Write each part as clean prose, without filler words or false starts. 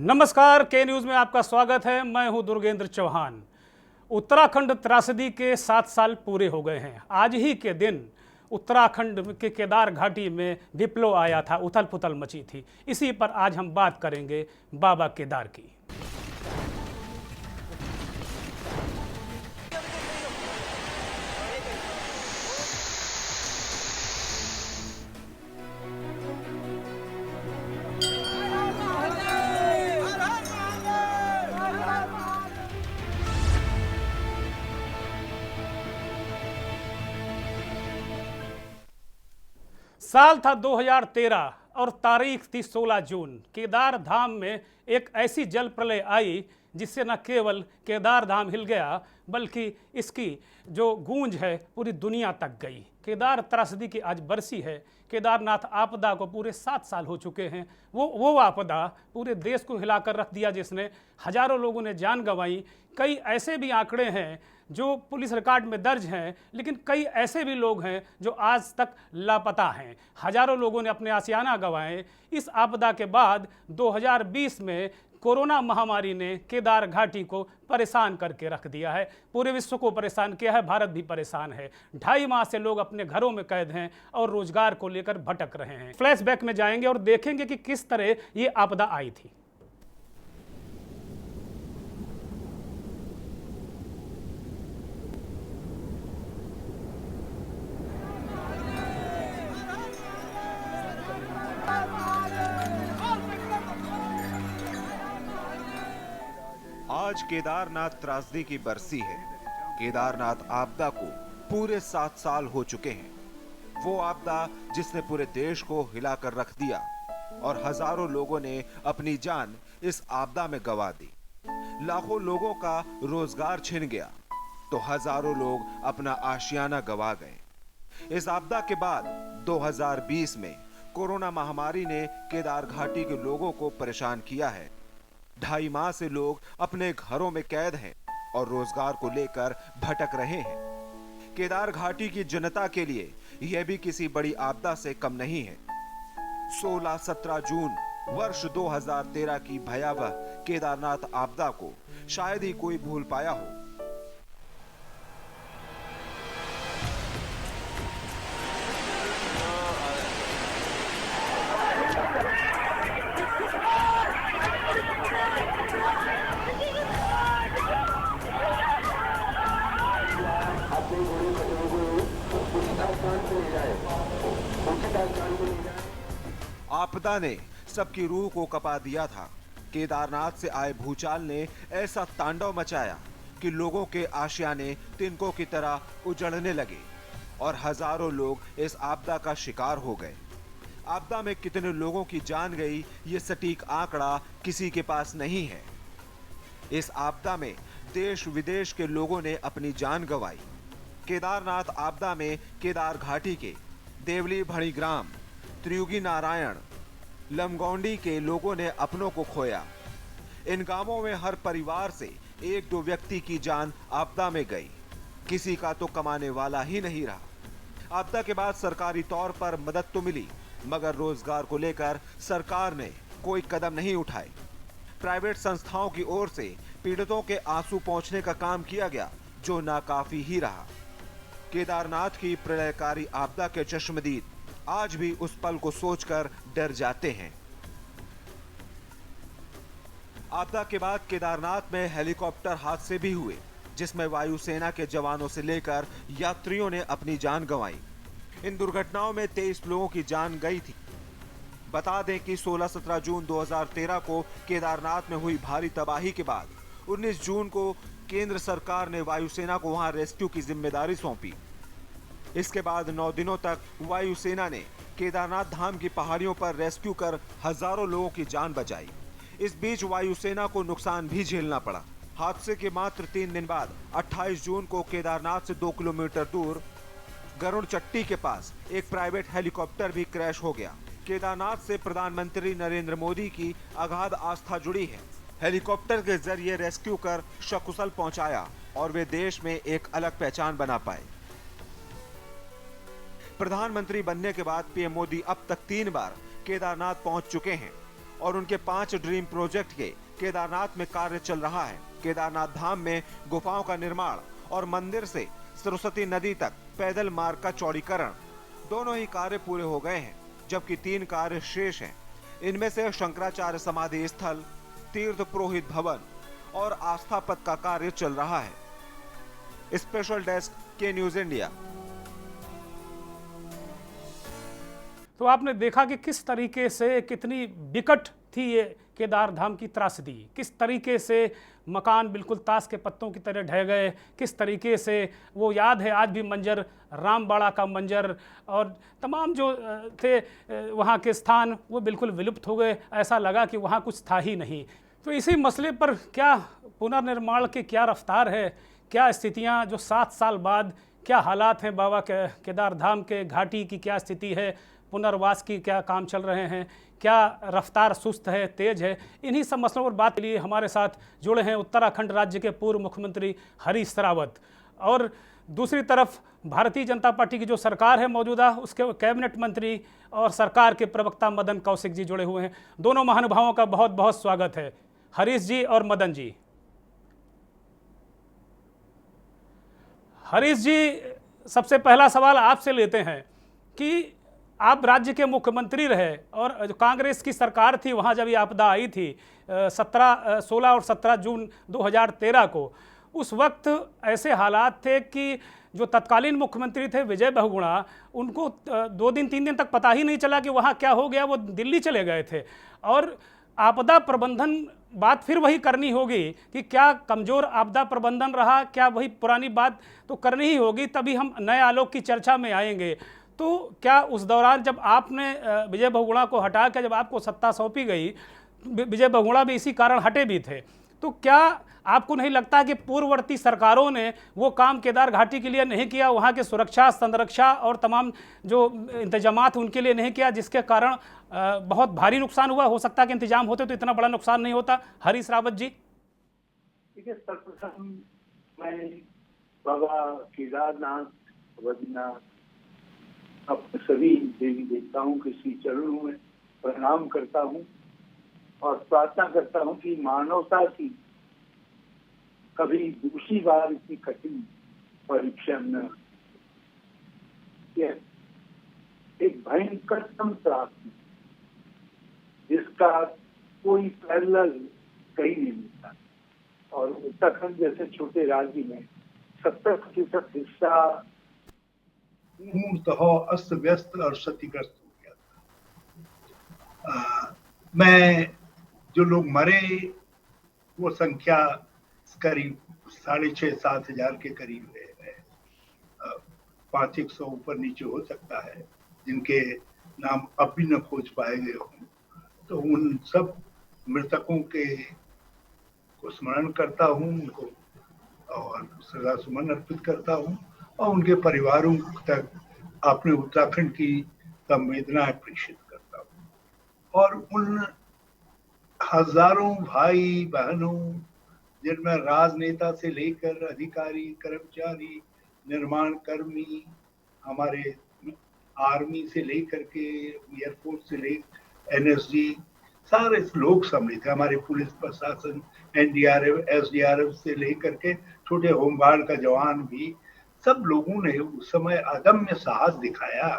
नमस्कार, के न्यूज में आपका स्वागत है। मैं हूं दुर्गेंद्र चौहान। उत्तराखंड त्रासदी के 7 साल पूरे हो गए हैं। आज ही के दिन उत्तराखंड के केदार घाटी में विप्लव आया था, उथल पुथल मची थी। इसी पर आज हम बात करेंगे बाबा केदार की। साल था 2013 और तारीख थी 16 जून। केदार धाम में एक ऐसी जल प्रलय आई जिससे न केवल केदार धाम हिल गया बल्कि इसकी जो गूंज है पूरी दुनिया तक गई। केदार त्रासदी की आज बरसी है। केदारनाथ आपदा को पूरे 7 साल हो चुके हैं। वो आपदा पूरे देश को हिलाकर रख दिया, जिसने हजारों लोगों ने जान गंवाई। कई ऐसे भी आंकड़े हैं जो पुलिस रिकॉर्ड में दर्ज हैं, लेकिन कई ऐसे भी लोग हैं जो आज तक लापता हैं। हजारों लोगों ने अपने आशियाना गंवाए। इस आपदा के बाद 2020 में कोरोना महामारी ने केदार घाटी को परेशान करके रख दिया है। पूरे विश्व को परेशान किया है, भारत भी परेशान है। 2.5 माह से लोग अपने घरों में कैद हैं और रोजगार को लेकर भटक रहे हैं। फ्लैशबैक में जाएंगे और देखेंगे कि किस तरह ये आपदा आई थी। आज केदारनाथ त्रासदी की बरसी है। केदारनाथ आपदा को पूरे 7 साल हो चुके हैं। वो आपदा जिसने पूरे देश को हिलाकर रख दिया और हजारों लोगों ने अपनी जान इस आपदा में गंवा दी। लाखों लोगों का रोजगार छिन गया तो हजारों लोग अपना आशियाना गंवा गए। इस आपदा के बाद 2020 में कोरोना महामारी ने केदार घाटी के लोगों को परेशान किया है। 2.5 माह से लोग अपने घरों में कैद हैं और रोजगार को लेकर भटक रहे हैं। केदार घाटी की जनता के लिए यह भी किसी बड़ी आपदा से कम नहीं है। 16-17 जून वर्ष 2013 की भयावह केदारनाथ आपदा को शायद ही कोई भूल पाया हो। आपदा ने सबकी रूह को कपा दिया था। केदारनाथ से आए भूचाल ने ऐसा तांडव मचाया कि लोगों के आशियाने तिनकों की तरह उजड़ने लगे और हजारों लोग इस आपदा का शिकार हो गए। आपदा में कितने लोगों की जान गई ये सटीक आंकड़ा किसी के पास नहीं है। इस आपदा में देश विदेश के लोगों ने अपनी जान गंवाई। केदारनाथ आपदा में केदार घाटी के देवली भणी ग्राम, त्रियुगी नारायण, लमगौंडी के लोगों ने अपनों को खोया। इन गांवों में हर परिवार से 1-2 व्यक्ति की जान आपदा में गई। किसी का तो कमाने वाला ही नहीं रहा। आपदा के बाद सरकारी तौर पर मदद तो मिली, मगर रोजगार को लेकर सरकार ने कोई कदम नहीं उठाए। प्राइवेट संस्थाओं की ओर से पीड़ितों के आंसू पहुंचने का काम किया गया, जो नाकाफी ही रहा। केदारनाथ की प्रलयकारी आपदा के चश्मदीद आज भी उस पल को सोचकर डर जाते हैं। आपदा के बाद केदारनाथ में हेलीकॉप्टर हादसे भी हुए, जिसमें वायुसेना के जवानों से लेकर यात्रियों ने अपनी जान गंवाई। इन दुर्घटनाओं में 23 लोगों की जान गई थी। बता दें कि 16-17 जून 2013 को केदारनाथ में हुई भारी तबाही के बाद 19 जून को केंद्र सरकार ने वायुसेना को वहां रेस्क्यू की जिम्मेदारी सौंपी। इसके बाद 9 दिनों तक वायुसेना ने केदारनाथ धाम की पहाड़ियों पर रेस्क्यू कर हजारों लोगों की जान बचाई। इस बीच वायुसेना को नुकसान भी झेलना पड़ा। हादसे के मात्र 3 दिन बाद 28 जून को केदारनाथ से 2 किलोमीटर दूर गरुड़ चट्टी के पास एक प्राइवेट हेलीकॉप्टर भी क्रैश हो गया। केदारनाथ से प्रधानमंत्री नरेंद्र मोदी की अगाध आस्था जुड़ी है। हेलीकॉप्टर के जरिए रेस्क्यू कर सकुशल पहुंचाया और वे देश में एक अलग पहचान बना पाए। प्रधानमंत्री बनने के बाद पीएम मोदी अब तक 3 बार केदारनाथ पहुंच चुके हैं और उनके 5 ड्रीम प्रोजेक्ट के केदारनाथ में कार्य चल रहा है। केदारनाथ धाम में गुफाओं का निर्माण और मंदिर से सरस्वती नदी तक पैदल मार्ग का चौड़ीकरण, दोनों ही कार्य पूरे हो गए हैं, जबकि 3 कार्य शेष हैं। इनमें से शंकराचार्य समाधि स्थल, तीर्थ पुरोहित भवन और आस्था पथ का कार्य चल रहा है। स्पेशल डेस्क के न्यूज इंडिया। तो आपने देखा कि किस तरीके से कितनी विकट थी ये केदार धाम की त्रासदी, किस तरीके से मकान बिल्कुल ताश के पत्तों की तरह ढह गए, किस तरीके से वो याद है आज भी मंजर, रामबाड़ा का मंजर और तमाम जो थे वहाँ के स्थान वो बिल्कुल विलुप्त हो गए। ऐसा लगा कि वहाँ कुछ था ही नहीं। तो इसी मसले पर क्या पुनर्निर्माण की क्या रफ्तार है, क्या स्थितियाँ जो 7 साल बाद क्या हालात हैं बाबा के केदार धाम के घाटी की क्या स्थिति है, पुनर्वास की क्या काम चल रहे हैं, क्या रफ्तार सुस्त है तेज है, इन्हीं सब मसलों पर बात के लिए हमारे साथ जुड़े हैं उत्तराखंड राज्य के पूर्व मुख्यमंत्री हरीश रावत और दूसरी तरफ भारतीय जनता पार्टी की जो सरकार है मौजूदा उसके कैबिनेट मंत्री और सरकार के प्रवक्ता मदन कौशिक जी जुड़े हुए हैं। दोनों महानुभावों का बहुत बहुत स्वागत है, हरीश जी और मदन जी। हरीश जी, सबसे पहला सवाल आपसे लेते हैं कि आप राज्य के मुख्यमंत्री रहे और जो कांग्रेस की सरकार थी वहाँ जब ये आपदा आई थी 16 और 17 जून 2013 को, उस वक्त ऐसे हालात थे कि जो तत्कालीन मुख्यमंत्री थे विजय बहुगुणा, उनको 2 दिन 3 दिन तक पता ही नहीं चला कि वहाँ क्या हो गया, वो दिल्ली चले गए थे। और आपदा प्रबंधन बात फिर वही करनी होगी कि क्या कमज़ोर आपदा प्रबंधन रहा, क्या वही पुरानी बात तो करनी ही होगी, तभी हम नए आलोक की चर्चा में आएंगे। तो क्या उस दौरान जब आपने विजय बहुगुणा को हटा कर जब आपको सत्ता सौंपी गई, विजय बहुगुणा भी इसी कारण हटे भी थे, तो क्या आपको नहीं लगता कि पूर्ववर्ती सरकारों ने वो काम केदार घाटी के लिए नहीं किया, वहाँ के सुरक्षा संरक्षा और तमाम जो इंतजामात उनके लिए नहीं किया, जिसके कारण बहुत भारी नुकसान हुआ? हो सकता है कि इंतजाम होते तो इतना बड़ा नुकसान नहीं होता। हरीश रावत जी। ठीक है, सर्वप्रथम मैं बाबा केदारनाथ, बद्रीनाथ, अपने सभी देवी देवताओं के श्री चरणों में प्रणाम करता हूँ और प्रार्थना करता हूँ कि मानवता की कभी दूसरी बार इतनी कठिन परीक्षा न, यह एक भयंकरतम त्रासदी जिसका कोई पैरेलल कहीं नहीं मिलता। और उत्तराखंड जैसे छोटे राज्य में 70% हिस्सा पूर्णतः अस्त व्यस्त और क्षतिग्रस्त हो गया था। मैं जो लोग मरे वो संख्या करीब 6,500-7 हजार के करीब है। 500 ऊपर नीचे हो सकता है जिनके नाम अब भी न खोज पाए गए हों। तो उन सब मृतकों के को स्मरण करता हूँ, उनको और श्रद्धा सुमन अर्पित करता हूँ और उनके परिवारों तक अपने उत्तराखंड की संवेदनाएं प्रेषित करता हूँ। और उन हजारों भाई बहनों जिनमें राजनेता से लेकर अधिकारी, कर्मचारी, निर्माण कर्मी, हमारे आर्मी से लेकर के एयरफोर्स से लेकर एनएसजी, सारे लोग सम्मिलित हैं, हमारे पुलिस प्रशासन, एनडीआरएफ, एसडीआरएफ से लेकर के छोटे होमगार्ड का जवान भी, सब लोगों ने उस समय अदम्य साहस दिखाया।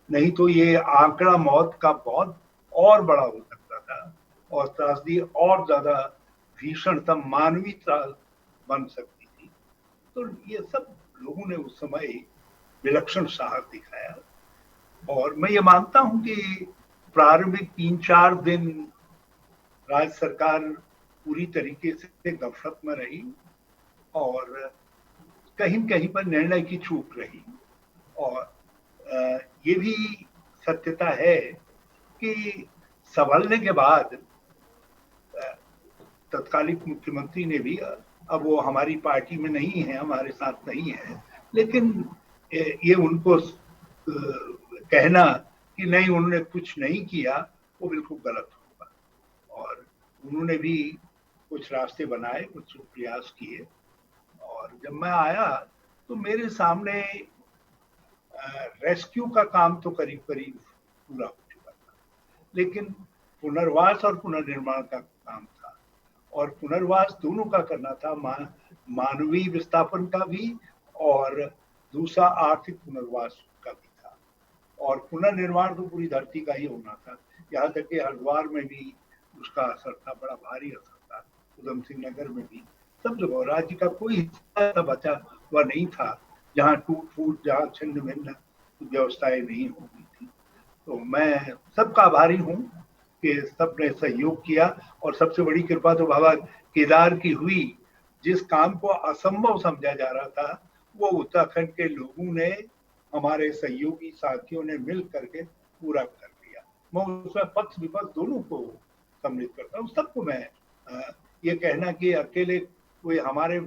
नहीं तो ये आंकड़ा मौत का बहुत और बड़ा हो सकता था और त्रासदी और ज्यादा भीषणतम मानवीय त्रास बन सकती थी। तो ये सब लोगों ने उस समय विलक्षण साहस दिखाया। और मैं ये मानता हूं कि प्रारंभिक 3-4 दिन राज्य सरकार पूरी तरीके से गफलत में रही और कहीं कहीं पर निर्णय की चूक रही। और ये भी सत्यता है कि संभलने के बाद तत्कालीन मुख्यमंत्री ने भी, अब वो हमारी पार्टी में नहीं है, हमारे साथ नहीं है, लेकिन ये उनको कहना कि नहीं उन्होंने कुछ नहीं किया वो बिल्कुल गलत होगा। और उन्होंने भी कुछ रास्ते बनाए, कुछ प्रयास किए। और जब मैं आया तो मेरे सामने रेस्क्यू का काम तो करीब करीब पूरा हो चुका था, लेकिन पुनर्वास और पुनर्निर्माण का काम था, और पुनर्वास दोनों का करना था, मानवीय विस्थापन का भी और दूसरा आर्थिक पुनर्वास का भी था। और पुनर्निर्माण तो पूरी धरती का ही होना था। यहाँ तक कि हरिद्वार में भी उसका असर था, बड़ा भारी असर था, उधम सिंह नगर में भी, सब जगह। राज्य का कोई हिस्सा बचा हुआ नहीं था जहाँ टूट फूट, जहाँ छिन्न भिन्न व्यवस्थाएं नहीं हो गई थी। तो मैं सबका आभारी हूँ कि सबने सहयोग किया। और सबसे बड़ी कृपा तो बाबा केदार की हुई। जिस काम को असंभव समझा जा रहा था वो उत्तराखंड के लोगों ने, हमारे सहयोगी साथियों ने मिल करके पूरा कर दिया। मैं उसमें पक्ष विपक्ष दोनों को सम्मिलित करता हूँ। सबको मैं ये कहना कि अकेले कोई हमारे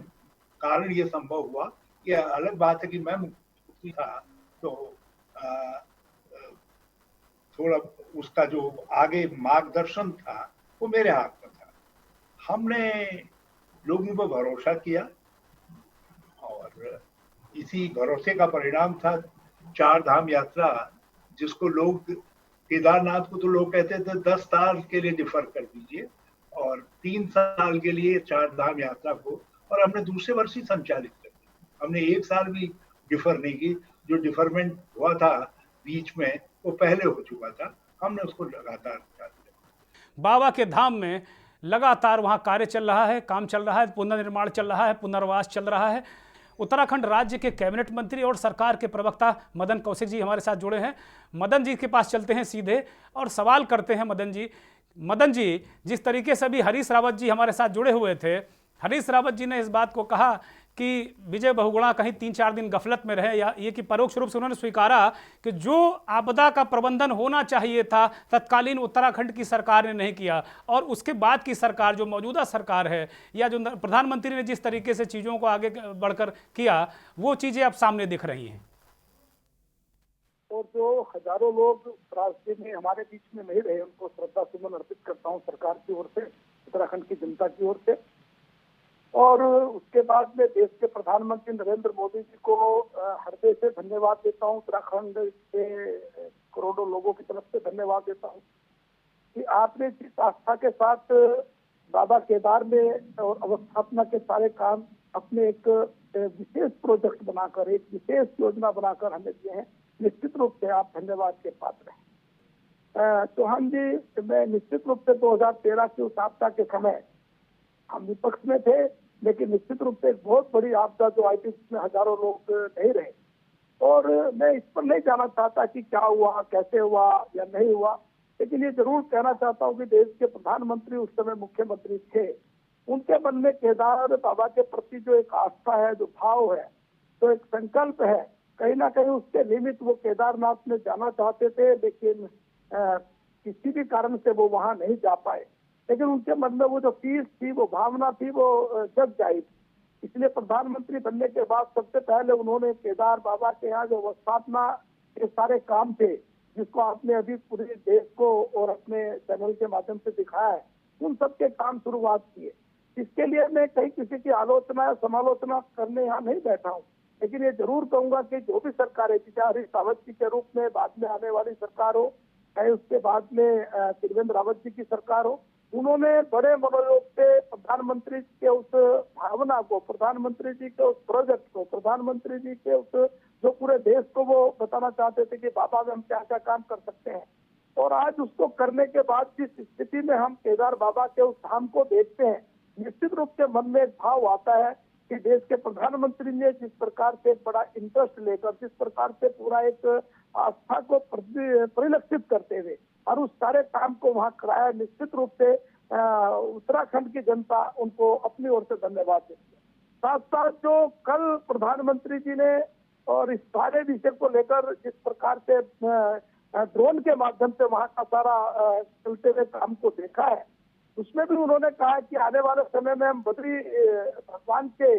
कारण ये संभव हुआ, ये अलग बात है कि मैं मुख्यमंत्री था तो थोड़ा उसका जो आगे मार्गदर्शन था वो मेरे हाथ में था। हमने लोगों पर भरोसा किया और इसी भरोसे का परिणाम था चार धाम यात्रा, जिसको लोग, केदारनाथ को तो लोग कहते थे 10 साल के लिए डिफर कर दीजिए, और 3 साल के लिए चार धाम यात्रा को, और हमने दूसरे वर्ष ही संचालित कर दी। हमने 1 साल भी डिफर नहीं की। जो डिफरमेंट हुआ था बीच में वो पहले हो चुका था, हमने उसको लगातार चालू किया। बाबा के धाम में लगातार वहाँ कार्य चल रहा है, काम चल रहा है, पुनर्निर्माण चल रहा है, पुनर्वास चल रहा है। उत्तराखंड राज्य के कैबिनेट मंत्री और सरकार के प्रवक्ता मदन कौशिक जी हमारे साथ जुड़े हैं। मदन जी के पास चलते हैं सीधे और सवाल करते हैं। मदन जी, जिस तरीके से अभी हरीश रावत जी हमारे साथ जुड़े हुए थे, हरीश रावत जी ने इस बात को कहा कि विजय बहुगुणा कहीं 3-4 दिन गफलत में रहे, या ये कि परोक्ष रूप से उन्होंने स्वीकारा कि जो आपदा का प्रबंधन होना चाहिए था तत्कालीन उत्तराखंड की सरकार ने नहीं किया, और उसके बाद की सरकार, जो मौजूदा सरकार है या जो प्रधानमंत्री ने जिस तरीके से चीज़ों को आगे बढ़कर किया, वो चीज़ें अब सामने दिख रही हैं। और जो हजारों लोग रास्ते में हमारे बीच में नहीं रहे, उनको श्रद्धा सुमन अर्पित करता हूँ सरकार की ओर से, उत्तराखंड की जनता की ओर से। और उसके बाद में देश के प्रधानमंत्री नरेंद्र मोदी जी को हृदय से धन्यवाद देता हूँ, उत्तराखंड के करोड़ों लोगों की तरफ से धन्यवाद देता हूँ कि आपने जिस आस्था के साथ बाबा केदार में और अवस्थापना के सारे काम अपने एक विशेष प्रोजेक्ट बनाकर, एक विशेष योजना बनाकर हमें दिए हैं, निश्चित रूप से आप धन्यवाद के पात्र हैं। चौहान जी, मैं निश्चित रूप से 2013 की उस आपदा के समय हम विपक्ष में थे, लेकिन निश्चित रूप से एक बहुत बड़ी आपदा जो आई थी जिसमें हजारों लोग नहीं रहे, और मैं इस पर नहीं जाना चाहता कि क्या हुआ, कैसे हुआ या नहीं हुआ, लेकिन ये जरूर कहना चाहता हूँ कि देश के प्रधानमंत्री उस समय मुख्यमंत्री थे, उनके मन में केदार बाबा के प्रति जो एक आस्था है, जो भाव है, तो एक संकल्प है, कहीं ना कहीं उसके निमित्त वो केदारनाथ में जाना चाहते थे, लेकिन किसी भी कारण से वो वहां नहीं जा पाए। लेकिन उनके मन में वो जो पीस थी, वो भावना थी, वो जग जाई थी। इसलिए प्रधानमंत्री बनने के बाद सबसे पहले उन्होंने केदार बाबा के यहाँ जो अवस्थापना के सारे काम थे, जिसको आपने अभी पूरे देश को और अपने चैनल के माध्यम से दिखाया है, उन सब के काम शुरुआत किए। इसके लिए मैं कहीं किसी की आलोचना या समालोचना करने यहाँ नहीं बैठा हूँ, लेकिन ये जरूर कहूंगा कि जो भी सरकार है, चाहे हरीश रावत जी के रूप में बाद में आने वाली सरकार हो, चाहे उसके बाद में त्रिवेंद्र रावत जी की सरकार हो, उन्होंने बड़े मनोयोग से प्रधानमंत्री के उस भावना को, प्रधानमंत्री जी के उस प्रोजेक्ट को, प्रधानमंत्री जी के उस जो पूरे देश को वो बताना चाहते थे कि बाबा में हम क्या क्या काम कर सकते हैं, और आज उसको करने के बाद जिस स्थिति में हम केदार बाबा के उस धाम को देखते हैं, निश्चित रूप से मन में एक भाव आता है कि देश के प्रधानमंत्री ने जिस प्रकार से बड़ा इंटरेस्ट लेकर, जिस प्रकार से पूरा एक आस्था को परिलक्षित करते हुए और उस सारे काम को वहां कराया, निश्चित रूप से उत्तराखंड की जनता उनको अपनी ओर से धन्यवाद देती है। साथ साथ जो कल प्रधानमंत्री जी ने और इस सारे विषय को लेकर जिस प्रकार से ड्रोन के माध्यम से वहां का सारा चलते हुए काम को देखा है, उसमें भी उन्होंने कहा कि आने वाले समय में हम बद्री भगवान के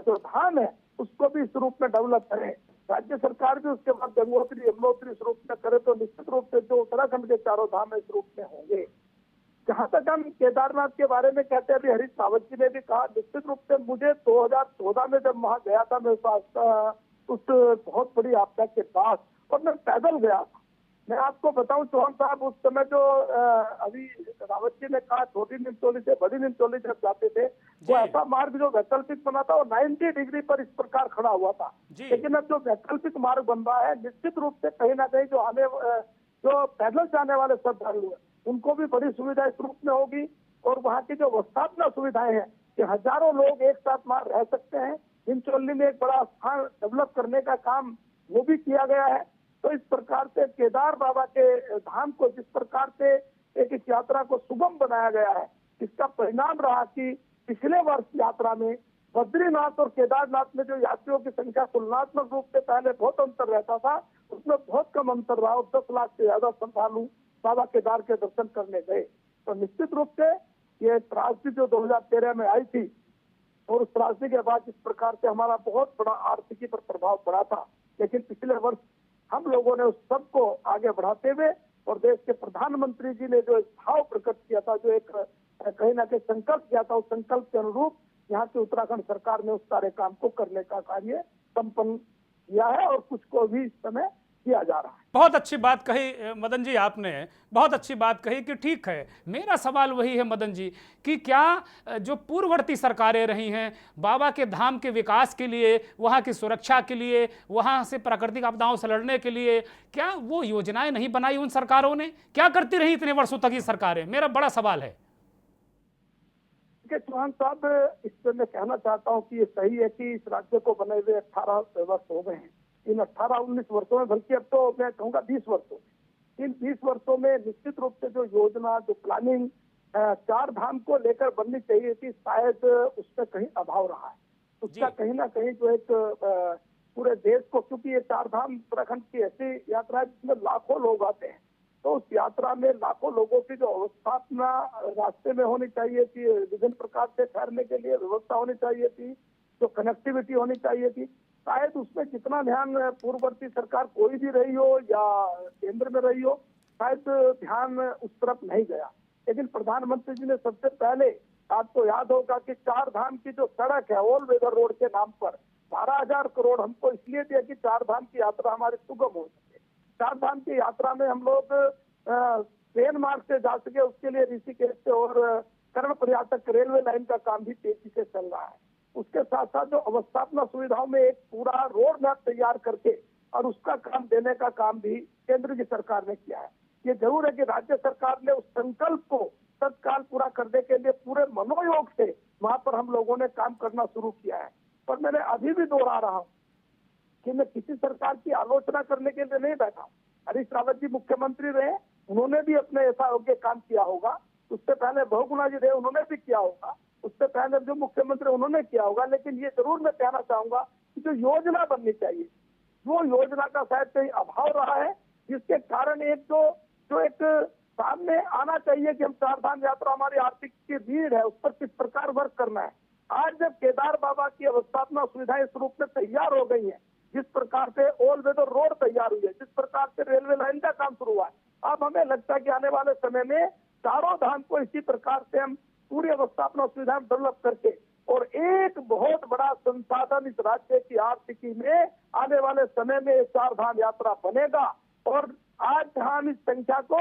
जो धाम है उसको भी इस रूप में डेवलप करें, राज्य सरकार भी उसके बाद गंगोत्री यमुनोत्री इस रूप में करे, तो निश्चित रूप से जो उत्तराखंड के चारों धाम है इस रूप में होंगे। जहां तक हम केदारनाथ के बारे में कहते हैं, अभी हरीश रावत जी ने भी कहा, निश्चित रूप से मुझे 2014 में जब वहां गया था, मैं उस बहुत बड़ी आपदा के पास, और मैं पैदल गया था, मैं आपको बताऊं चौहान साहब, उस समय जो अभी रावत जी ने कहा छोटी निमचोली से बड़ी निमचोली जब जाते थे, जी। वो ऐसा मार्ग जो वैकल्पिक बना था वो 90 डिग्री पर इस प्रकार खड़ा हुआ था। जी। लेकिन अब जो वैकल्पिक मार्ग बन रहा है, निश्चित रूप से कहीं ना कहीं जो पैदल जाने वाले श्रद्धालु हैं उनको भी बड़ी सुविधा इस रूप में होगी। और वहाँ की जो अवस्थापना सुविधाएं हैं कि हजारों लोग एक साथ वहाँ रह सकते हैं। निमचोली में एक बड़ा स्थान डेवलप करने का काम वो भी किया गया है। तो इस प्रकार से केदार बाबा के धाम को जिस प्रकार से एक इस यात्रा को सुगम बनाया गया है, इसका परिणाम रहा कि पिछले वर्ष यात्रा में बद्रीनाथ और केदारनाथ में जो यात्रियों की संख्या तुलनात्मक रूप से पहले बहुत अंतर रहता था, उसमें बहुत कम अंतर रहा और 10 लाख से ज्यादा श्रद्धालु बाबा केदार के दर्शन करने गए। तो निश्चित रूप से ये त्रासदी जो 2013 में आई थी और उस त्रासदी के बाद इस प्रकार से हमारा बहुत बड़ा आर्थिकी पर प्रभाव पड़ा था, लेकिन पिछले वर्ष हम लोगों ने उस सब को आगे बढ़ाते हुए और देश के प्रधानमंत्री जी ने जो एक भाव प्रकट किया था, जो एक कहीं ना कहीं संकल्प किया था, उस संकल्प के अनुरूप यहाँ की उत्तराखंड सरकार ने उस सारे काम को करने का कार्य संपन्न किया है और कुछ को भी इस समय किया जा रहा है। बहुत अच्छी बात कही मदन जी, आपने बहुत अच्छी बात कही कि ठीक है। मेरा सवाल वही है मदन जी कि क्या जो पूर्ववर्ती सरकारें रही हैं बाबा के धाम के विकास के लिए, वहाँ की सुरक्षा के लिए, वहाँ से प्राकृतिक आपदाओं से लड़ने के लिए, क्या वो योजनाएं नहीं बनाई उन सरकारों ने? क्या करती रही इतने वर्षों तक ये सरकारें? मेरा बड़ा सवाल है। चौहान साहब, इस पर मैं कहना चाहता हूँ कि ये सही है कि इस राज्य को बने हुए 18 वर्ष हो गए हैं। इन 18-19 वर्षों में, बल्कि अब तो मैं कहूँगा 20 वर्षों में, इन 20 वर्षों में निश्चित रूप से जो योजना, जो प्लानिंग चार धाम को लेकर बननी चाहिए थी, शायद उसमें कहीं अभाव रहा है। उसका कहीं ना कहीं जो एक पूरे देश को, क्योंकि ये चार धाम उत्तराखंड की ऐसी यात्रा है जिसमें लाखों लोग आते हैं, तो उस यात्रा में लाखों लोगों की जो अवस्थापना रास्ते में होनी चाहिए थी, विभिन्न प्रकार से ठहरने के लिए व्यवस्था होनी चाहिए थी, जो कनेक्टिविटी होनी चाहिए थी, शायद उसमें जितना ध्यान पूर्ववर्ती सरकार कोई भी रही हो या केंद्र में रही हो, शायद ध्यान उस तरफ नहीं गया। लेकिन प्रधानमंत्री जी ने सबसे पहले, आपको याद होगा कि चार धाम की जो सड़क है ऑल वेदर रोड के नाम पर 12,000 करोड़ हमको इसलिए दिया कि चार धाम की यात्रा हमारी सुगम हो सके। चार धाम की यात्रा में हम लोग ट्रेन मार्ग से जा सके, उसके लिए ऋषिकेश से और कर्ण प्रयाग तक रेलवे लाइन का काम भी तेजी से चल रहा है। उसके साथ साथ जो अवस्थापना सुविधाओं में एक पूरा रोड मैप तैयार करके और उसका काम देने का काम भी केंद्र की सरकार ने किया है। ये जरूर है कि राज्य सरकार ने उस संकल्प को तत्काल पूरा करने के लिए पूरे मनोयोग से वहां पर हम लोगों ने काम करना शुरू किया है। पर मैंने अभी भी दोहरा रहा हूँ कि मैं किसी सरकार की आलोचना करने के लिए नहीं बैठा। हरीश रावत जी मुख्यमंत्री रहे, उन्होंने भी अपने ऐसा योग्य काम किया होगा। उससे पहले बहुगुणा जी रहे, उन्होंने भी किया होगा। उससे पहले जो मुख्यमंत्री उन्होंने किया होगा। लेकिन ये जरूर मैं कहना चाहूंगा कि जो योजना बननी चाहिए, वो योजना का शायद कहीं अभाव रहा है, जिसके कारण एक जो एक सामने आना चाहिए कि हम चार धाम यात्रा, हमारी आर्थिक की रीढ़ है, उस पर किस प्रकार वर्क करना है। आज जब केदार बाबा की अवस्थापना सुविधाएं इस रूप में तैयार हो गई है, जिस प्रकार से ऑल वेदर रोड तैयार हुई है, जिस प्रकार से रेलवे लाइन का काम शुरू हुआ है, अब हमें लगता है कि आने वाले समय में चारों धाम को इसी प्रकार से हम पूरी अवस्थापना सुविधाएं डेवलप करके और एक बहुत बड़ा संसाधन इस राज्य की आर्थिकी में आने वाले समय में चार धाम यात्रा बनेगा। और आज हम इस संख्या को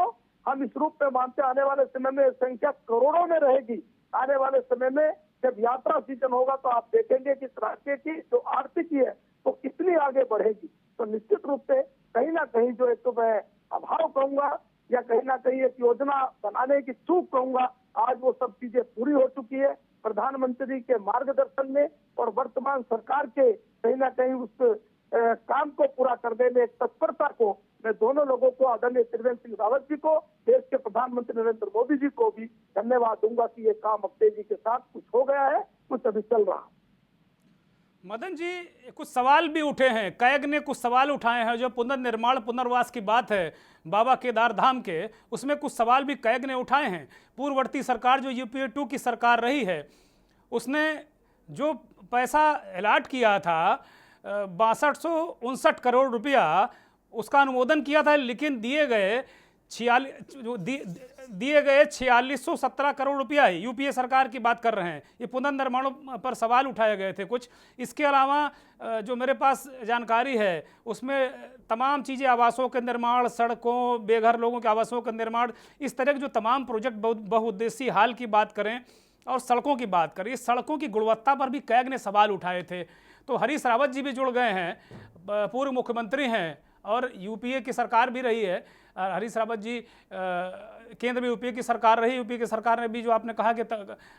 हम इस रूप में मानते, आने वाले समय में संख्या करोड़ों में रहेगी। आने वाले समय में जब यात्रा सीजन होगा तो आप देखेंगे कि इस राज्य की जो आर्थिकी है वो कितनी आगे बढ़ेगी। तो निश्चित रूप से कहीं ना कहीं जो एक तो मैं अभाव कहूंगा या कहीं ना कहीं एक योजना बनाने की चूक कहूंगा, आज वो सब चीजें पूरी हो चुकी है प्रधानमंत्री के मार्गदर्शन में। और वर्तमान सरकार के कहीं ना कहीं उस काम को पूरा करने में एक तत्परता को मैं दोनों लोगों को, आदरणीय त्रिवेंद्र सिंह रावत जी को, देश के प्रधानमंत्री नरेंद्र मोदी जी को भी धन्यवाद दूंगा कि ये काम अब तेजी के साथ कुछ हो गया है, कुछ अभी चल रहा है। मदन जी, कुछ सवाल भी उठे हैं, कैग ने कुछ सवाल उठाए हैं। जो पुनर्निर्माण पुनर्वास की बात है बाबा केदार धाम के, उसमें कुछ सवाल भी कैग ने उठाए हैं। पूर्ववर्ती सरकार जो यूपीए 2 की सरकार रही है, उसने जो पैसा अलॉट किया था 6259 करोड़ रुपया, उसका अनुमोदन किया था, लेकिन दिए गए 46 जो दिए गए 4617 करोड़ रुपया है, यूपीए सरकार की बात कर रहे हैं। ये पुनर्निर्माणों पर सवाल उठाए गए थे कुछ। इसके अलावा जो मेरे पास जानकारी है उसमें तमाम चीज़ें, आवासों के निर्माण, सड़कों, बेघर लोगों के आवासों का निर्माण, इस तरह के जो तमाम प्रोजेक्ट बहुउद्देशीय हाल की बात करें और सड़कों की बात करें, सड़कों की गुणवत्ता पर भी कैग ने सवाल उठाए थे। तो हरीश रावत जी भी जुड़ गए हैं, पूर्व मुख्यमंत्री हैं और यूपीए की सरकार भी रही है। हरीश रावत जी केंद्र में यूपीए की सरकार रही, यूपीए की सरकार ने भी जो आपने कहा कि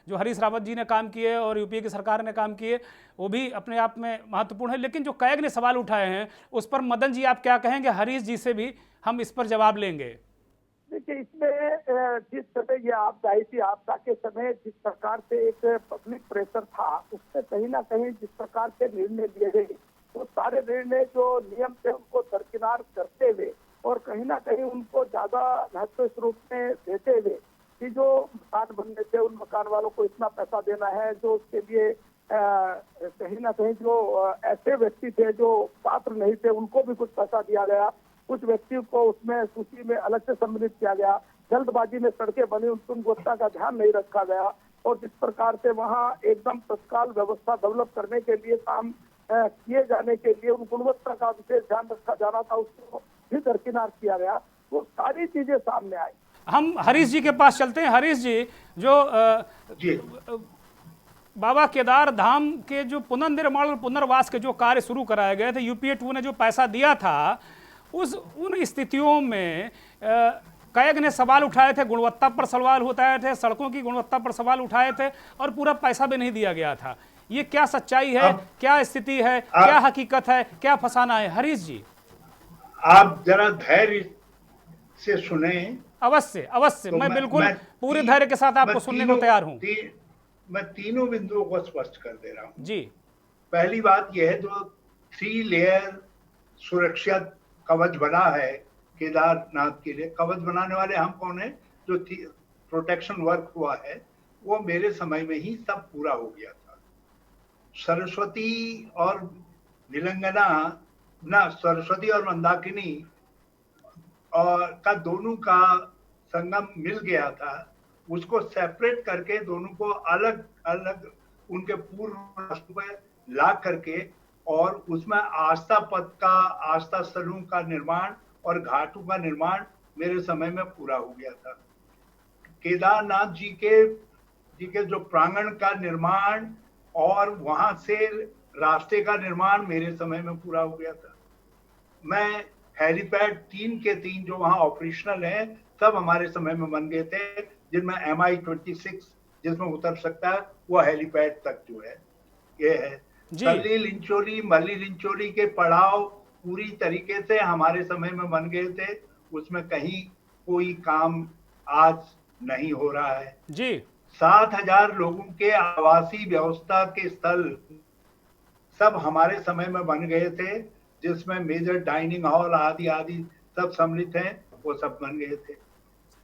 जो हरीश रावत जी ने काम किए और यूपीए की सरकार ने काम किए वो भी अपने आप में महत्वपूर्ण है। लेकिन जो कैग ने सवाल उठाए हैं उस पर मदन जी आप क्या कहेंगे? हरीश जी से भी हम इस पर जवाब लेंगे। देखिए, इसमें जिस समय ये आपदा आई थी, आपदा के समय जिस प्रकार से एक पब्लिक प्रेशर था, उससे कहीं ना कहीं जिस प्रकार से निर्णय लिए गए, वो सारे निर्णय जो नियम थे उनको दरकिनार करते हुए और कहीं ना कहीं उनको ज्यादा महत्व रूप में देते हुए कि जो मकान बनने थे उन मकान वालों को इतना पैसा देना है, जो उसके लिए कहीं ना कहीं जो ऐसे व्यक्ति थे जो पात्र नहीं थे उनको भी कुछ पैसा दिया गया, कुछ व्यक्तियों को उसमें सूची में अलग से सम्मिलित किया गया, जल्दबाजी में सड़कें बनी, उनकी गुणवत्ता का ध्यान नहीं रखा गया और जिस प्रकार से वहाँ एकदम तत्काल व्यवस्था डेवलप करने के लिए काम किए जाने के लिए उन गुणवत्ता का विशेष ध्यान रखा जाना था, उसको भी दरकिनार किया गया। वो सारी चीजें सामने आई। हम हरीश जी के पास चलते हैं। हरीश जी, जो बाबा केदार धाम के जो पुनर्निर्माण और पुनर्वास के जो कार्य शुरू कराए गए थे, यूपीए 2 ने जो पैसा दिया था, उन स्थितियों में कैग ने सवाल उठाए थे, गुणवत्ता पर सवाल उठाए थे, सड़कों की गुणवत्ता पर सवाल उठाए थे और पूरा पैसा भी नहीं दिया गया था। ये क्या सच्चाई है, क्या स्थिति है, क्या हकीकत है, क्या फसाना है? हरीश जी, आप जरा धैर्य से सुने। अवश्य अवश्य, तो मैं बिल्कुल पूरे धैर्य के साथ आपको सुनने को तैयार हूं। मैं तीनों बिंदुओं को स्पष्ट कर दे रहा हूं जी। पहली बात यह है, जो 3 लेयर सुरक्षा कवच बना है केदारनाथ के लिए, कवच बनाने वाले हम कौन है? जो प्रोटेक्शन वर्क हुआ है वो मेरे समय में ही सब पूरा हो गया था। सरस्वती और सरस्वती और मंदाकिनी और का दोनों का संगम मिल गया था। उसको सेपरेट करके दोनों को अलग अलग उनके पूर्व रास्ते पर ला करके और उसमें आस्था पथ का, आस्था स्थलों का निर्माण और घाटों का निर्माण मेरे समय में पूरा हो गया था। केदारनाथ जी के जो प्रांगण का निर्माण और वहां से रास्ते का निर्माण मेरे समय में पूरा हो गया था। मैं हेलीपैड 3 के 3 जो वहां ऑपरेशनल है सब हमारे समय में बन गए थे, जिनमें MI-26 जिसमें उतर सकता है वो हेलीपैड तक जो है ये है। तल्ली लिंचोली, मल्ली लिंचोली के पड़ाव पूरी तरीके से हमारे समय में बन गए थे, उसमें कहीं कोई काम आज नहीं हो रहा है जी। 7000 लोगों के आवासीय व्यवस्था के स्थल सब हमारे समय में बन गए थे, जिसमें मेजर डाइनिंग हॉल आदि आदि सब सम्मिलित हैं, वो सब बन गए थे।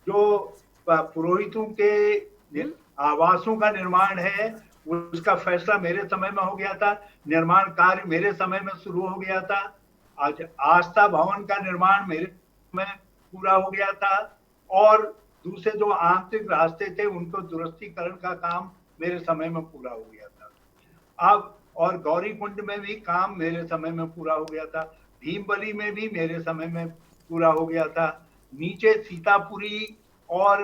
जो पुरोहितों के आवासों का निर्माण है उसका फैसला मेरे समय में हो गया था, निर्माण कार्य मेरे समय में शुरू हो गया था। आज आस्था भवन का निर्माण मेरे में पूरा हो गया था और दूसरे जो आंतरिक रास्ते थे उनको दुरुस्तीकरण का काम मेरे समय में पूरा हो गया था। अब और गौरी कुंड में भी काम मेरे समय में पूरा हो गया था, भीमबली में भी मेरे समय में पूरा हो गया था, नीचे सीतापुरी और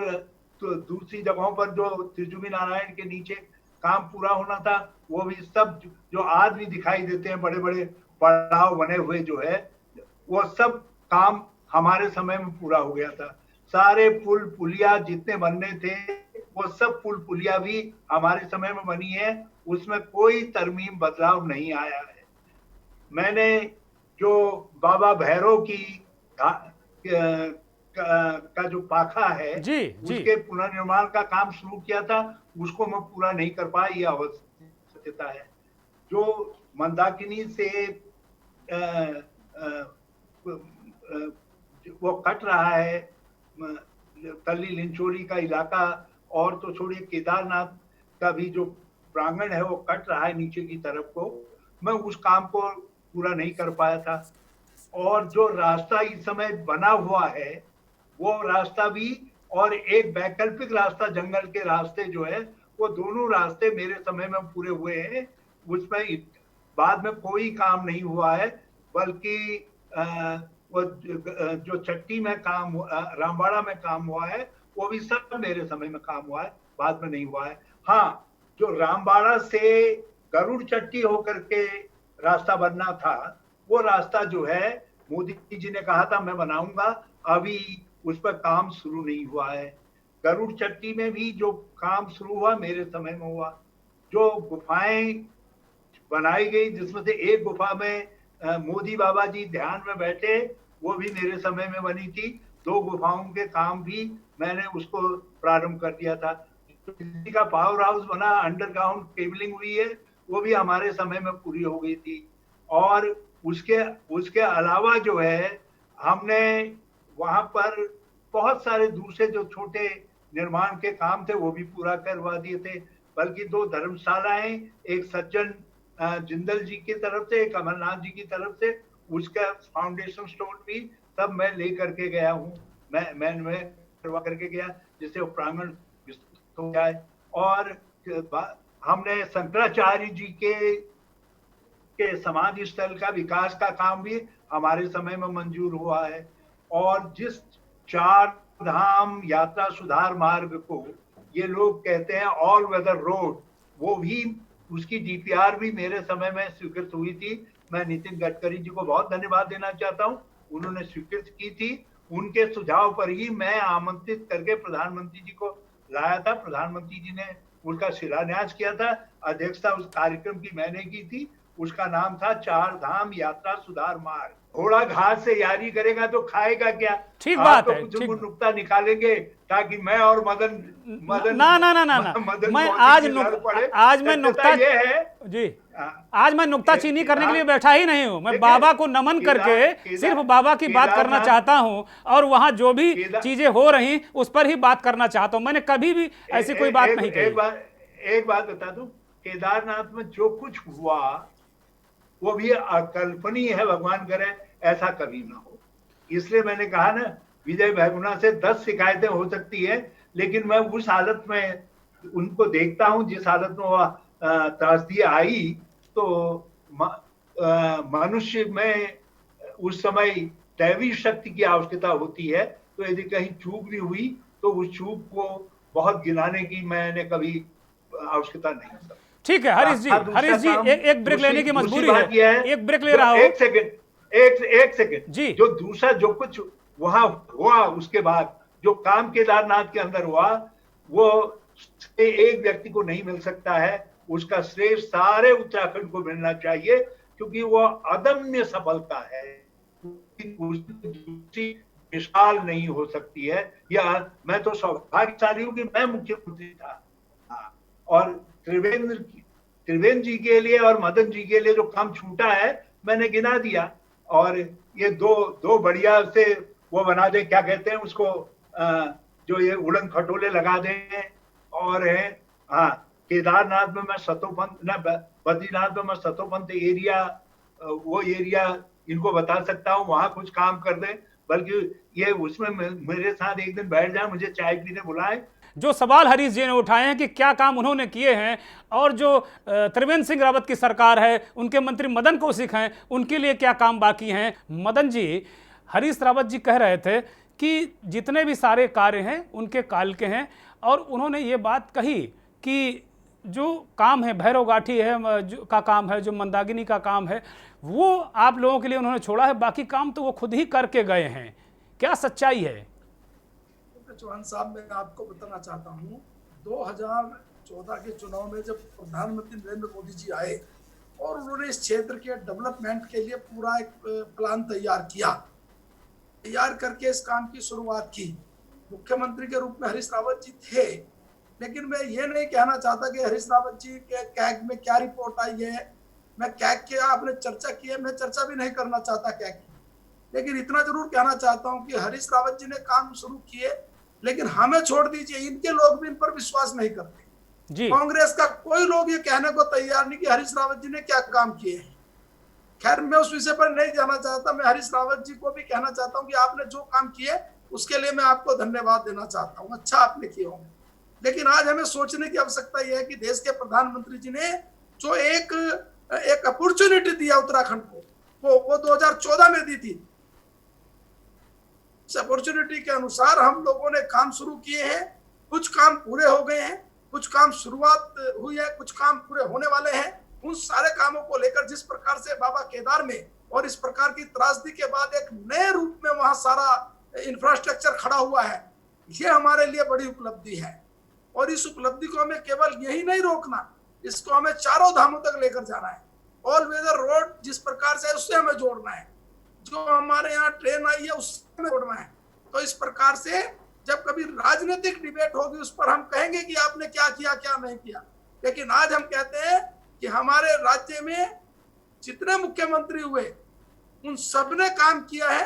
तो दूसरी जगहों पर जो त्रिजुमी नारायण के नीचे काम पूरा होना था वो भी सब जो आज भी दिखाई देते हैं, बड़े बड़े पड़ाव बने हुए जो है, वो सब काम हमारे समय में पूरा हो गया था। सारे पुल पुलिया जितने बनने थे वो सब पुल पुलिया भी हमारे समय में बनी है, उसमें कोई तरमीम बदलाव नहीं आया है। मैंने जो बाबा भैरव की का जो पाखा है उसके पुनर्निर्माण का काम शुरू किया था, उसको मैं पूरा नहीं कर पाया, ये आवश्यकता है। जो मंदाकिनी से वो कट रहा है तल्ली लिंचोली का इलाका, और तो छोड़िए केदारनाथ का भी जो प्रांगण है वो कट रहा है नीचे की तरफ को, मैं उस काम को पूरा नहीं कर पाया था। और जो रास्ता इस समय बना हुआ है वो रास्ता भी और एक वैकल्पिक रास्ता जंगल के रास्ते जो है, वो दोनों रास्ते मेरे समय में पूरे हुए हैं। उसमें बाद में कोई काम नहीं हुआ है, बल्कि वो जो चट्टी में काम रामबाड़ा में काम हुआ है वो भी सब मेरे समय में काम हुआ है, बाद में नहीं हुआ है। हाँ, जो रामबाड़ा से गरुड़ चट्टी होकर के रास्ता बनना था, वो रास्ता जो है मोदी जी ने कहा था मैं बनाऊंगा, अभी उस पर काम शुरू नहीं हुआ है। गरुड़ चट्टी में भी जो काम शुरू हुआ मेरे समय में हुआ। जो गुफाएं बनाई गई जिसमें से एक गुफा में मोदी बाबा जी ध्यान में बैठे, वो भी मेरे समय में बनी थी। 2 गुफाओं के काम भी मैंने उसको प्रारंभ कर दिया था। दिल्ली का पावर हाउस बना, अंडरग्राउंड केबलिंग हुई है, वो भी हमारे समय में पूरी हो गई थी। और उसके अलावा जो है, हमने वहां पर बहुत सारे दूसरे जो छोटे निर्माण के काम थे वो भी पूरा करवा दिए थे। बल्कि 2 धर्मशालाएं, एक सज्जन जिंदल जी की तरफ से, एक अमरनाथ जी की तरफ से, उसका फाउंडेशन स्टोन भी सब मैं लेकर के गया हूँ। मैं करवा करके गया, जिससे वो प्रांगण विस्तृत हो जाए। और हमने शंकराचार्य जी के समाधि स्थल का विकास का काम भी हमारे समय में मंजूर हुआ है। और जिस 4 धाम यात्रा सुधार मार्ग को ये लोग कहते हैं ऑल वेदर रोड, वो भी उसकी डीपीआर भी मेरे समय में स्वीकृत हुई थी। मैं नितिन गडकरी जी को बहुत धन्यवाद देना चाहता हूँ, उन्होंने स्वीकृत की थी। उनके सुझाव पर ही मैं आमंत्रित करके प्रधानमंत्री जी को लाया था। प्रधानमंत्री जी ने उसका शिलान्यास किया था। अध्यक्षता उस कार्यक्रम की मैंने की थी। उसका नाम था 4 धाम यात्रा सुधार मार्ग। घोड़ा घास से यारी करेगा तो खाएगा क्या? ठीक बात तो है, कुछ ठीक। नुक्ता निकालेंगे ताकि मैं और मदन मैं आज मैं नुक्ता ये है जी, आज मैं नुक्ताचीनी करने के लिए बैठा ही नहीं हूँ। मैं बाबा को नमन करके सिर्फ बाबा की बात करना चाहता हूँ, और वहाँ जो भी चीजें हो रही उस पर ही बात करना चाहता हूँ। मैंने कभी भी ऐसी कोई बात नहीं कही। एक बात बता दूं, केदारनाथ में जो कुछ हुआ वो भी अकल्पनीय है। भगवान करे ऐसा कभी ना हो। इसलिए मैंने कहा ना, विजय बहुगुणा से 10 शिकायतें हो सकती है, लेकिन मैं उस हालत में उनको देखता हूं जिस हालत में वह त्रासदी आई, तो मनुष्य में उस समय दैवी शक्ति की आवश्यकता होती है। तो यदि कहीं चूक भी हुई तो उस चूक को बहुत गिनाने की मैंने कभी आवश्यकता नहीं समझी। ठीक है हरीश जी, एक ब्रेक लेने की मजबूरी है। एक ब्रेक ले रहा हूं। एक सेकंड जी। जो दूसरा जो कुछ वहां हुआ, उसके बाद जो काम केदारनाथ के अंदर हुआ, वो एक व्यक्ति को नहीं मिल सकता है। उसका श्रेय सारे उत्तराखंड को मिलना चाहिए, क्योंकि वो अदम्य सफलता है। दूसरी मिसाल नहीं हो सकती है। या मैं तो सौभाग्यशाली हूं कि मैं मुख्यमंत्री था। और त्रिवेंद्र जी के लिए और मदन जी के लिए जो काम छूटा है मैंने गिना दिया। और ये दो बढ़िया से वो बना दे, क्या कहते हैं उसको, जो ये उड़न खटोले लगा दें। और है हाँ, केदारनाथ में मैं सतोपंथ न, बद्रीनाथ में मैं सतोपंथ एरिया, वो एरिया इनको बता सकता हूँ, वहां कुछ काम कर दे। बल्कि ये उसमें मेरे साथ एक दिन बैठ जाए, मुझे चाय पीने बुलाए। जो सवाल हरीश जी ने उठाए हैं कि क्या काम उन्होंने किए हैं, और जो त्रिवेंद्र सिंह रावत की सरकार है, उनके मंत्री मदन कौशिक हैं, उनके लिए क्या काम बाकी हैं। मदन जी, हरीश रावत जी कह रहे थे कि जितने भी सारे कार्य हैं उनके काल के हैं, और उन्होंने ये बात कही कि जो काम है भैरव घाटी है जो का काम है, जो मंदाकिनी का काम है, वो आप लोगों के लिए उन्होंने छोड़ा है, बाकी काम तो वो खुद ही करके गए हैं। क्या सच्चाई है? चौहान साहब, मैं आपको बताना चाहता हूँ, 2014 के चुनाव में जब प्रधानमंत्री नरेंद्र मोदी जी आए और उन्होंने इस क्षेत्र के डेवलपमेंट के लिए पूरा एक प्लान तैयार करके इस काम की शुरुआत की। मुख्यमंत्री के रूप में हरीश रावत जी थे, लेकिन मैं ये नहीं कहना चाहता कि हरीश रावत जी के कैग में क्या रिपोर्ट आई है। मैं कैग की आपने चर्चा की है, मैं चर्चा भी नहीं करना चाहता कैग की, लेकिन इतना जरूर कहना चाहता हूँ कि हरीश रावत जी ने काम शुरू किए, लेकिन हमें छोड़ दीजिए, इनके लोग भी इन पर विश्वास नहीं करते जी। कांग्रेस का कोई लोग ये कहने को तैयार नहीं कि हरीश रावत जी ने क्या काम किए हैं। खैर, मैं उस विषय पर नहीं जाना चाहता। मैं हरीश रावत जी को भी कहना चाहता हूं कि आपने जो काम किए उसके लिए मैं आपको धन्यवाद देना चाहता हूँ, अच्छा आपने किया होंगे। लेकिन आज हमें सोचने की आवश्यकता यह है कि देश के प्रधानमंत्री जी ने जो एक अपॉर्चुनिटी दिया उत्तराखंड को, वो 2014 में दी थी। इस अपॉर्चुनिटी के अनुसार हम लोगों ने काम शुरू किए हैं, कुछ काम पूरे हो गए हैं, कुछ काम शुरुआत हुई है, कुछ काम पूरे होने वाले हैं। उन सारे कामों को लेकर जिस प्रकार से बाबा केदार में और इस प्रकार की त्रासदी के बाद एक नए रूप में वहां सारा इंफ्रास्ट्रक्चर खड़ा हुआ है, ये हमारे लिए बड़ी उपलब्धि है। और इस उपलब्धि को हमें केवल यही नहीं रोकना, इसको हमें चारों धामों तक लेकर जाना है। ऑल वेदर रोड जिस प्रकार से उससे हमें जोड़ना है, जो हमारे यहाँ ट्रेन आई है उससे हमें जोड़ना है। तो इस प्रकार से जब कभी राजनीतिक डिबेट होगी उस पर हम कहेंगे कि आपने क्या किया क्या नहीं किया, लेकिन आज हम कहते हैं कि हमारे राज्य में जितने मुख्यमंत्री हुए उन सबने काम किया है।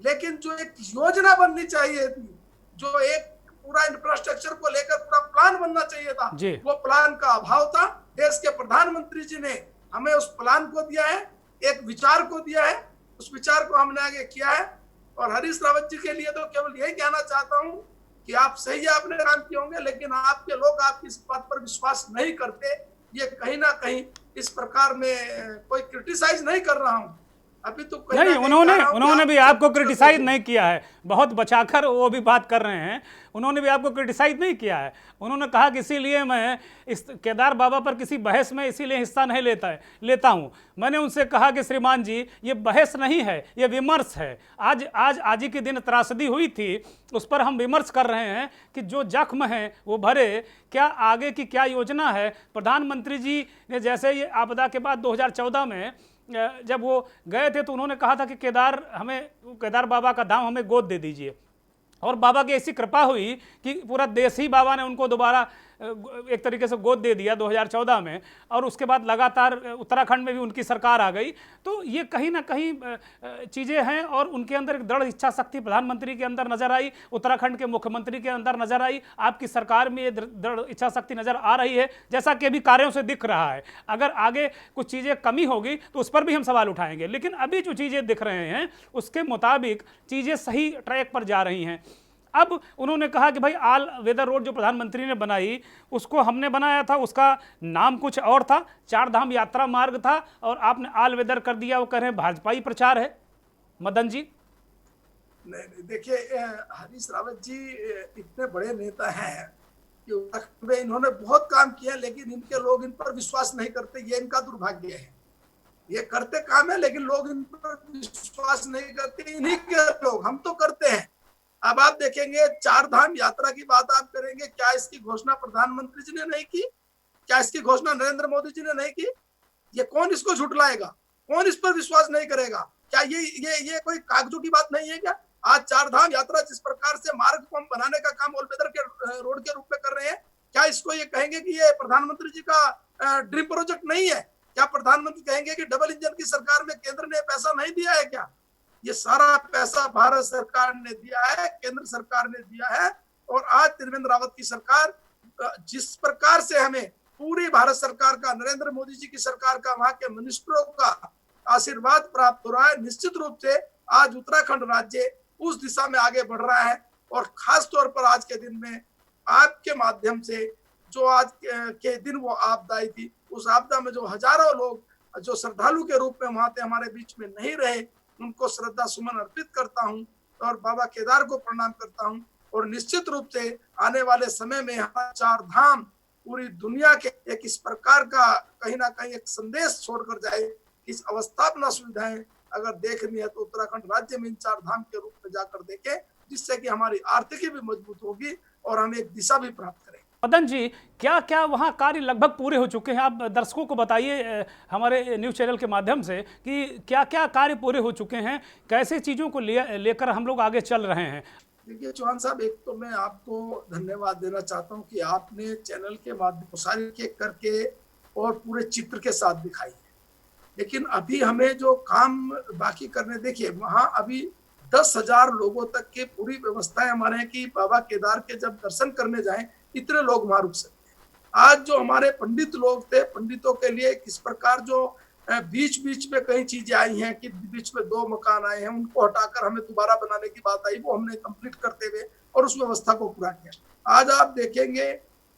लेकिन जो एक योजना बननी चाहिए थी, जो एक पूरा इंफ्रास्ट्रक्चर को लेकर पूरा प्लान बनना चाहिए था, वो प्लान का अभाव था। देश के प्रधानमंत्री जी ने हमें उस प्लान को दिया है, एक विचार को दिया है, उस विचार को हमने आगे किया है। और हरीश रावत जी के लिए तो केवल यही कहना चाहता हूं कि आप सही आपने काम किए होंगे, लेकिन आपके लोग आपकी इस बात पर विश्वास नहीं करते। ये कहीं ना कहीं इस प्रकार में कोई क्रिटिसाइज नहीं कर रहा हूं, अभी तो नहीं, उन्होंने भी आपको क्रिटिसाइज नहीं किया है, बहुत बचाकर वो भी बात कर रहे हैं। उन्होंने भी आपको क्रिटिसाइज नहीं किया है। उन्होंने कहा कि इसीलिए मैं इस केदार बाबा पर किसी बहस में इसीलिए हिस्सा नहीं लेता हूं। मैंने उनसे कहा कि श्रीमान जी, ये बहस नहीं है, ये विमर्श है। आज ही के दिन त्रासदी हुई थी, उस पर हम विमर्श कर रहे हैं कि जो जख्म है वो भरे, क्या आगे की क्या योजना है। प्रधानमंत्री जी ने जैसे ये आपदा के बाद 2014 में जब वो गए थे तो उन्होंने कहा था कि केदार बाबा का धाम हमें गोद दे दीजिए, और बाबा की ऐसी कृपा हुई कि पूरा देश ही बाबा ने उनको दोबारा एक तरीके से गोद दे दिया 2014 में। और उसके बाद लगातार उत्तराखंड में भी उनकी सरकार आ गई। तो ये कहीं ना कहीं चीज़ें हैं, और उनके अंदर एक दृढ़ इच्छा शक्ति प्रधानमंत्री के अंदर नजर आई, उत्तराखंड के मुख्यमंत्री के अंदर नजर आई, आपकी सरकार में ये दृढ़ इच्छा शक्ति नजर आ रही है, जैसा कि अभी कार्यों से दिख रहा है। अगर आगे कुछ चीज़ें कमी होगी तो उस पर भी हम सवाल उठाएंगे, लेकिन अभी जो चीज़ें दिख रहे हैं उसके मुताबिक चीज़ें सही ट्रैक पर जा रही हैं। अब उन्होंने कहा कि भाई ऑल वेदर रोड जो प्रधानमंत्री ने बनाई उसको हमने बनाया था, उसका नाम कुछ और था, 4 धाम यात्रा मार्ग था, और आपने ऑल वेदर कर दिया। वो कह रहे हैं भाजपाई प्रचार है। मदन जी, नहीं, देखिए हरीश रावत जी इतने बड़े नेता हैं कि उत्तराखंड में इन्होंने बहुत काम किया, लेकिन इनके लोग इन पर विश्वास नहीं करते। ये इनका दुर्भाग्य है। ये करते काम है लेकिन लोग इन पर विश्वास नहीं करते। इन्हीं के लोग, हम तो करते हैं। अब आप देखेंगे 4 धाम यात्रा की बात आप करेंगे, क्या इसकी घोषणा प्रधानमंत्री जी ने नहीं की? क्या इसकी घोषणा नरेंद्र मोदी जी ने नहीं की? ये कौन इसको झुठलाएगा? कौन इस पर विश्वास नहीं करेगा? क्या ये कोई कागजों की बात नहीं है क्या? आज 4 धाम यात्रा जिस प्रकार से मार्ग को हम बनाने का काम ऑल वेदर के रोड के रूप में कर रहे हैं, क्या इसको ये कहेंगे कि ये प्रधानमंत्री जी का ड्रीम प्रोजेक्ट नहीं है? क्या प्रधानमंत्री कहेंगे कि डबल इंजन की सरकार में केंद्र ने पैसा नहीं दिया है क्या? ये सारा पैसा भारत सरकार ने दिया है, केंद्र सरकार ने दिया है। और आज त्रिवेंद्र रावत की सरकार जिस प्रकार से हमें पूरी भारत सरकार का, नरेंद्र मोदी जी की सरकार का, वहां के मिनिस्टरों का आशीर्वाद प्राप्त हो रहा है, निश्चित रूप से आज उत्तराखंड राज्य उस दिशा में आगे बढ़ रहा है। और खास तौर पर आज के दिन में आपके माध्यम से जो आज के दिन वो आपदा आई थी, उस आपदा में जो हजारों लोग जो श्रद्धालु के रूप में वहां थे, हमारे बीच में नहीं रहे, उनको श्रद्धा सुमन अर्पित करता हूं और बाबा केदार को प्रणाम करता हूं। और निश्चित रूप से आने वाले समय में 4 धाम पूरी दुनिया के एक इस प्रकार का कहीं ना कहीं एक संदेश छोड़कर जाए। इस अवस्थापना सुविधाएं अगर देखनी है तो उत्तराखंड राज्य में इन 4 धाम के रूप में जाकर देखें, जिससे कि हमारी आर्थिकी भी मजबूत होगी और हम एक दिशा भी प्राप्त करेंगे। मदन जी, क्या क्या वहाँ कार्य लगभग पूरे हो चुके हैं? आप दर्शकों को बताइए हमारे न्यूज़ चैनल के माध्यम से कि क्या क्या कार्य पूरे हो चुके हैं, कैसे चीज़ों को लेकर हम लोग आगे चल रहे हैं। देखिए चौहान साहब, एक तो मैं आपको धन्यवाद देना चाहता हूँ कि आपने चैनल के माध्यम से सारी एक करके और पूरे चित्र के साथ दिखाई है। लेकिन अभी हमें जो काम बाकी करने, देखिए वहाँ अभी 10,000 लोगों तक की पूरी व्यवस्थाएं हमारे हैं कि बाबा केदार के जब दर्शन करने जाएं इतने लोग वहां रुक सकते हैं। आज जो हमारे पंडित लोग थे, पंडितों के लिए किस प्रकार जो बीच बीच में कई चीजें आई हैं कि बीच में 2 मकान आए हैं, उनको हटाकर हमें दोबारा बनाने की बात आई, वो हमने कंप्लीट करते हुए और उस व्यवस्था को पूरा किया। आज आप देखेंगे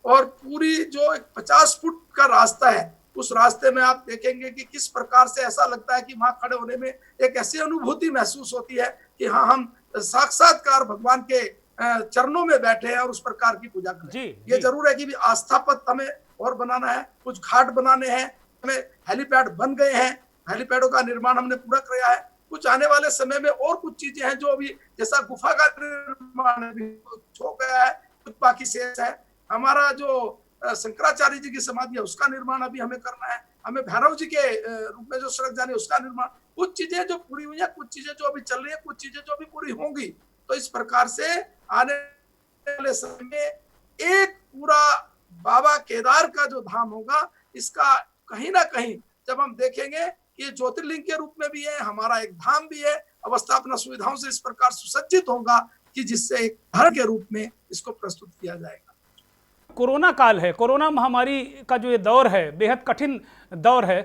और पूरी जो 50 फुट का रास्ता है, उस रास्ते में आप देखेंगे कि किस प्रकार से ऐसा लगता है कि वहां खड़े होने में एक ऐसी अनुभूति महसूस होती है कि हाँ, हम साक्षात्कार भगवान के चरणों में बैठे हैं और उस प्रकार की पूजा करें। ये जरूर है कि भी आस्था पथ हमें और बनाना है, कुछ घाट बनाने हैं, हमें हेलीपैड बन गए हैं, हेलीपैडों का निर्माण हमने पूरा किया है। कुछ आने वाले समय में और कुछ चीजें हैं जो अभी, जैसा गुफा का निर्माण हो गया है, कुछ बाकी शेष है। हमारा जो शंकराचार्य जी की समाधि है उसका निर्माण अभी हमें करना है, हमें भैरव जी के रूप में जो सड़क जानी है उसका निर्माण, कुछ चीजें जो पूरी हुई है, कुछ चीजें जो अभी चल रही है, कुछ चीजें जो अभी पूरी होंगी। तो इस प्रकार से आने वाले समय में एक पूरा बाबा केदार का जो धाम होगा, इसका कहीं ना कहीं जब हम देखेंगे कि ये ज्योतिर्लिंग के रूप में भी है, हमारा एक धाम भी है, अवस्थापना सुविधाओं से इस प्रकार सुसज्जित होगा कि जिससे एक घर के रूप में इसको प्रस्तुत किया जाएगा। कोरोना काल है, कोरोना महामारी का जो ये दौर है बेहद कठिन दौर है।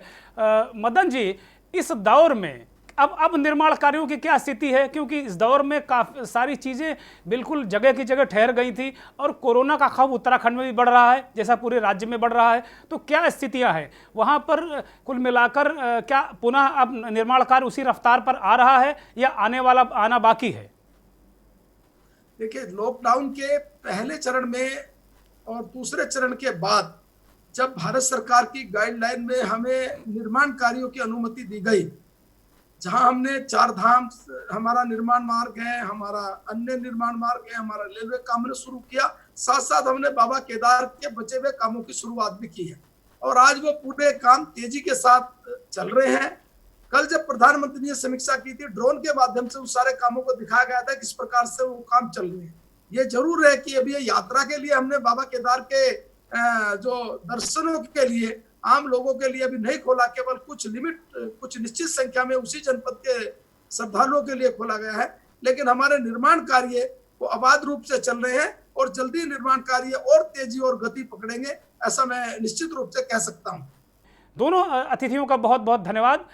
मदन जी, इस दौर में अब निर्माण कार्यों की क्या स्थिति है, क्योंकि इस दौर में काफ़ी सारी चीज़ें बिल्कुल जगह की जगह ठहर गई थी और कोरोना का खौफ उत्तराखंड में भी बढ़ रहा है जैसा पूरे राज्य में बढ़ रहा है, तो क्या स्थितियां हैं वहां पर? कुल मिलाकर क्या पुनः अब निर्माण कार्य उसी रफ्तार पर आ रहा है या आना बाकी है? देखिए, लॉकडाउन के पहले चरण में और दूसरे चरण के बाद जब भारत सरकार की गाइडलाइन में हमें निर्माण कार्यों की अनुमति दी गई, जहां हमने 4 धाम हमारा निर्माण मार्ग है, हमारा अन्य निर्माण मार्ग है, हमारा रेलवे काम ने शुरू किया, साथ साथ हमने बाबा केदार के बचे हुए कामों की शुरुआत भी की है और आज वो पूरे काम तेजी के साथ चल रहे हैं। कल जब प्रधानमंत्री ने समीक्षा की थी, ड्रोन के माध्यम से उस सारे कामों को दिखाया गया था किस प्रकार से वो काम चल रहे हैं। ये जरूर है कि अभी ये यात्रा के लिए हमने बाबा केदार के जो दर्शनों के लिए आम लोगों के लिए अभी नहीं खोला, केवल कुछ निश्चित संख्या में उसी जनपद के श्रद्धालुओं के लिए खोला गया है, लेकिन हमारे निर्माण कार्य वो अबाध रूप से चल रहे हैं और जल्दी निर्माण कार्य और तेजी और गति पकड़ेंगे, ऐसा मैं निश्चित रूप से कह सकता हूं। दोनों अतिथियों का बहुत बहुत धन्यवाद।